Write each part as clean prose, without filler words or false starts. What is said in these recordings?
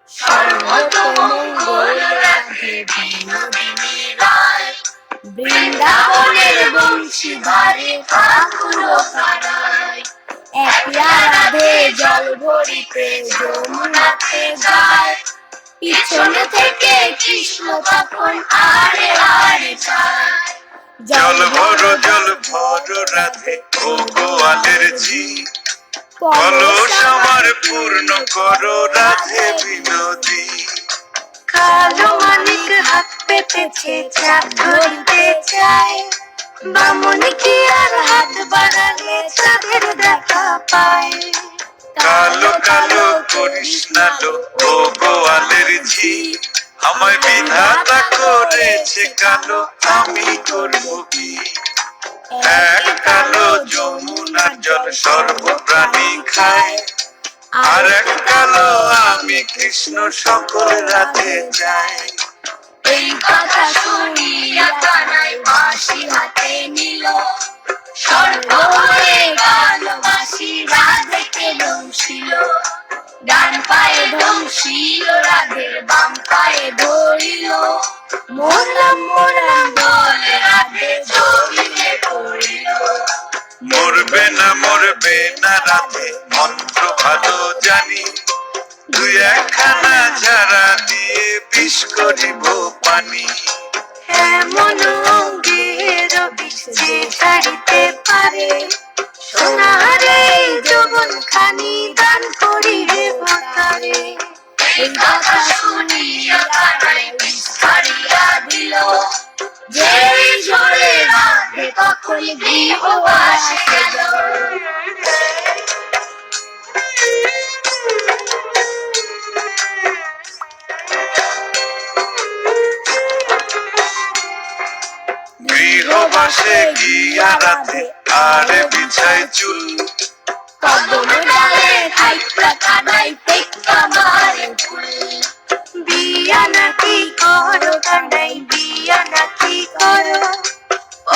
সর্বতমঙ্গল রাধে বিনোদিনী রায়, বৃন্দাবনের বংশীধারে ঠাকুর কারায়। একলা রাধে জল ভরিতে যমুনাতে যায়, পিছনে থেকে কৃষ্ণ তখন আরে আরে চায়। জল ভরো রাধে ও গোয়ালের ঝি, কলস আমার পূর্ণ করো রাধে বিনোদী। কালো মানিক হাত পেতেছে চাঁদ ধরিতে চায়, বামন কি আর হাত বাড়ালে চাঁদের দেখা পায়। কালো কালো করিস না লো ও গোয়ালের ঝি, আমায় বিধাতা করেছে কালো, আমি করব কি। এক কালো যমুনার জল সর্বপ্রাণী খায়, আর এক কালো আমি কৃষ্ণ সকল রাধে যাই। এই কথা শুনিয়া কানাই বাঁশি হাতে নিল, স্বর্গ হয়ে গেল বাঁশি রাধেকে দংশিল। ডান পায়ে দংশিল রাধে, বাম পায়ে ধরিল, মোরলাম মোরলাম বলে রাধে জমিয়ে পড়িল। মরবে না রাধে মন্ত্র ভালো জানি, দুই একখানা ঝাড়া দিয়ে বিষ করিব পানি। এমন অঙ্গের বিষ যে ছাড়িতে পারে, সোনারে যৌবন খানি দান করিবে ভাতারে। এই কথা শুনিয়া কানাই বিষ ছাড়িয়া দিল, যেই জোরে রাধে তখন গৃহবাসে গেল। গৃহবাসে গিয়া রাধে আরে বিছাই চুল, কদম ডালে খাইতা কানাই টেক্কা মারে ফুল। বিয়া নাকি করো কানাই বিয়া নাকি করো,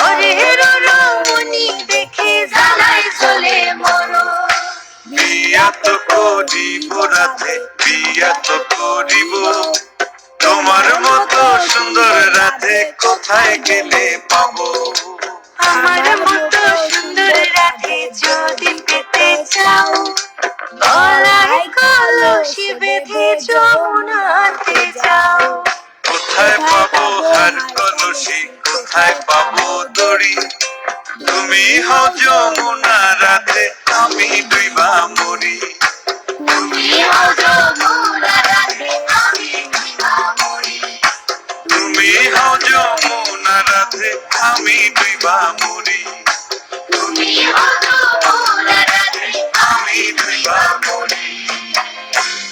ওরে রমণী দেখে জ্বালায় চলে মরো। বিয়া তো করিব রাধে বিয়া তো করিব, তোমার মতো সুন্দর রাধে কোথায় গেলে পাবো। আমার মতো সুন্দর রাধে যদি পেতে চাও, গলায় কলসি বেঁধে যমুনাতে যাও। কোথায় পাবো হার কলসি, কোথায় পাবো দড়ি, তুমি হও যমুনা রাধে আমি ডুইবা মরি। তুমি হও যমুনা রাধে আমি ডুইবা মরি। তুমি হও যমুনা রাধে আমি ডুইবা মরি। তুমি হও